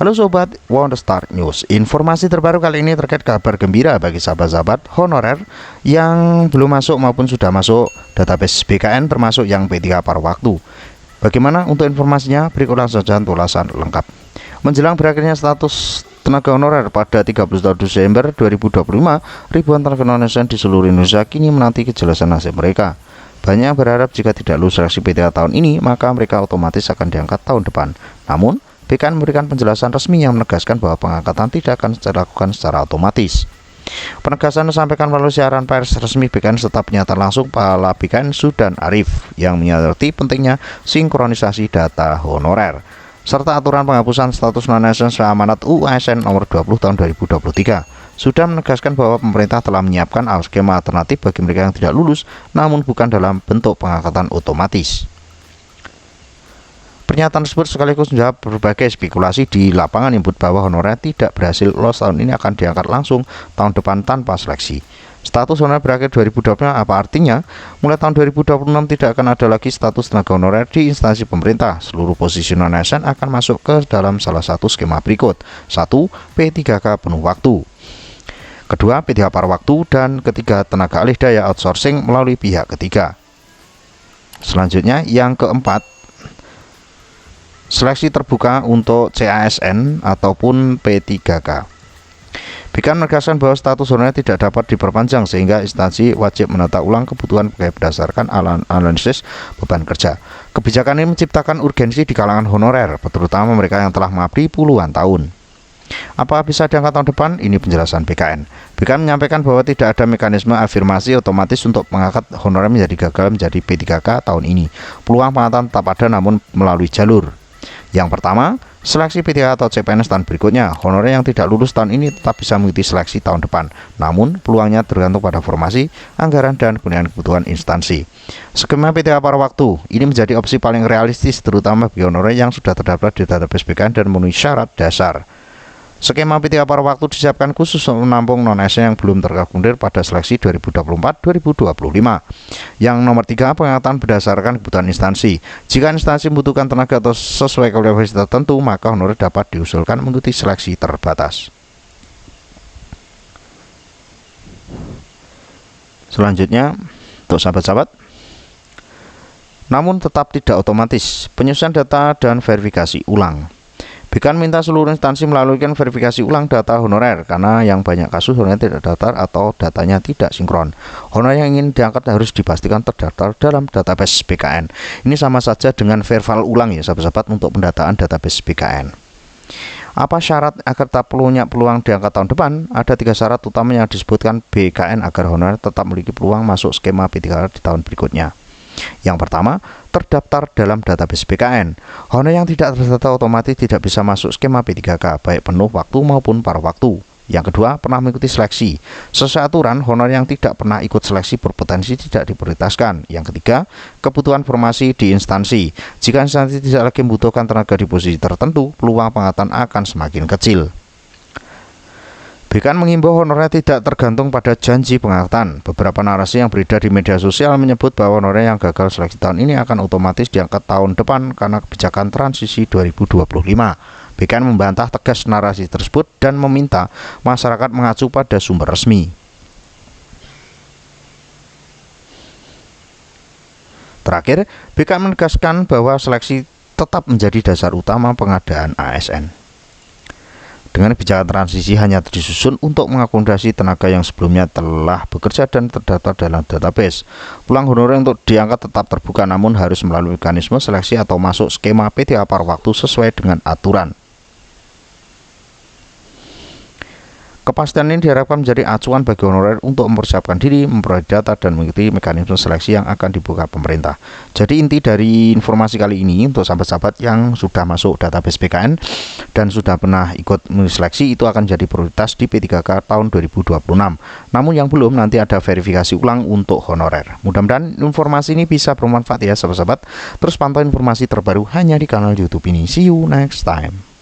Halo Sobat Wonderstar News. Informasi terbaru kali ini terkait kabar gembira bagi sahabat-sahabat honorer yang belum masuk maupun sudah masuk database BKN termasuk yang P3 paruh waktu. Bagaimana untuk informasinya? Berikut langsung saja ulasan lengkap. Menjelang berakhirnya status tenaga honorer pada 31 Desember 2025, ribuan tenaga non-ASN di seluruh Indonesia kini menanti kejelasan nasib mereka. Banyak berharap jika tidak lulus seleksi P3 tahun ini, maka mereka otomatis akan diangkat tahun depan. Namun BKN memberikan penjelasan resmi yang menegaskan bahwa pengangkatan tidak akan dilakukan secara otomatis. Penegasan disampaikan melalui siaran pers resmi BKN serta pernyataan langsung Kepala BKN Sudan Arif yang menyadari pentingnya sinkronisasi data honorer serta aturan penghapusan status non-ASN sesuai amanat UU ASN nomor 20 tahun 2023. Sudah menegaskan bahwa pemerintah telah menyiapkan skema alternatif bagi mereka yang tidak lulus namun bukan dalam bentuk pengangkatan otomatis. Pernyataan tersebut sekaligus menjawab berbagai spekulasi di lapangan yang menyebut bahwa honorer tidak berhasil lolos tahun ini akan diangkat langsung tahun depan tanpa seleksi. Status honorer berakhir 2020 apa artinya? Mulai tahun 2026 tidak akan ada lagi status tenaga honorer di instansi pemerintah. Seluruh posisi non-ASN akan masuk ke dalam salah satu skema berikut. 1. P3K penuh waktu. Kedua, P3 paruh waktu. Dan ketiga, tenaga alih daya outsourcing melalui pihak ketiga. Selanjutnya, yang keempat, seleksi terbuka untuk CASN ataupun P3K. BKN menegaskan bahwa status honorer tidak dapat diperpanjang sehingga instansi wajib menata ulang kebutuhan berdasarkan analisis beban kerja. Kebijakan ini menciptakan urgensi di kalangan honorer, terutama mereka yang telah mengabdi puluhan tahun. Apa bisa diangkat tahun depan? Ini penjelasan BKN. BKN menyampaikan bahwa tidak ada mekanisme afirmasi otomatis untuk mengangkat honorer menjadi gagal menjadi P3K tahun ini. Peluang pengangkatan tetap ada namun melalui jalur. Yang pertama, seleksi P3 atau CPNS tahun berikutnya. Honorer yang tidak lulus tahun ini tetap bisa mengikuti seleksi tahun depan. Namun, peluangnya tergantung pada formasi, anggaran, dan kebutuhan instansi. Skema P3 paruh waktu ini menjadi opsi paling realistis terutama bagi honorer yang sudah terdaftar di database BKN dan memenuhi syarat dasar. Skema P3 paruh waktu disiapkan khusus untuk menampung non-ASN yang belum terakomodir pada seleksi 2024-2025. Yang nomor 3, pengangkatan berdasarkan kebutuhan instansi. Jika instansi membutuhkan tenaga atau sesuai kualifikasi tertentu, maka honorer dapat diusulkan mengikuti seleksi terbatas. Selanjutnya, untuk sahabat-sahabat, namun tetap tidak otomatis penyusunan data dan verifikasi ulang. BKN minta seluruh instansi melakukan verifikasi ulang data honorer karena yang banyak kasus honorer tidak terdaftar atau datanya tidak sinkron. Honorer yang ingin diangkat harus dipastikan terdaftar dalam database BKN. Ini sama saja dengan verifikasi ulang ya sahabat-sahabat untuk pendataan database BKN. Apa syarat agar tetap punya peluang diangkat tahun depan? Ada 3 syarat utama yang disebutkan BKN agar honorer tetap memiliki peluang masuk skema P3K di tahun berikutnya. Yang pertama, terdaftar dalam database BKN. Honorer yang tidak terdaftar otomatis tidak bisa masuk skema P3K, baik penuh waktu maupun paruh waktu. Yang kedua, pernah mengikuti seleksi. Sesuai aturan, honorer yang tidak pernah ikut seleksi berpotensi tidak diprioritaskan. Yang ketiga, kebutuhan formasi di instansi. Jika instansi tidak lagi membutuhkan tenaga di posisi tertentu, peluang pengangkatan akan semakin kecil. BKN mengimbau honorer tidak tergantung pada janji pengangkatan. Beberapa narasi yang beredar di media sosial menyebut bahwa honorer yang gagal seleksi tahun ini akan otomatis diangkat tahun depan karena kebijakan transisi 2025. BKN membantah tegas narasi tersebut dan meminta masyarakat mengacu pada sumber resmi. Terakhir, BKN menegaskan bahwa seleksi tetap menjadi dasar utama pengadaan ASN. Dengan kebijakan transisi hanya disusun untuk mengakomodasi tenaga yang sebelumnya telah bekerja dan terdaftar dalam database. Peluang honorer untuk diangkat tetap terbuka namun harus melalui mekanisme seleksi atau masuk skema P3 paruh waktu sesuai dengan aturan. Kepastian ini diharapkan menjadi acuan bagi honorer untuk mempersiapkan diri, memperoleh data, dan mengikuti mekanisme seleksi yang akan dibuka pemerintah. Jadi inti dari informasi kali ini untuk sahabat-sahabat yang sudah masuk database BKN dan sudah pernah ikut seleksi itu akan jadi prioritas di P3K tahun 2026. Namun yang belum nanti ada verifikasi ulang untuk honorer. Mudah-mudahan informasi ini bisa bermanfaat ya sahabat-sahabat. Terus pantau informasi terbaru hanya di kanal YouTube ini. See you next time.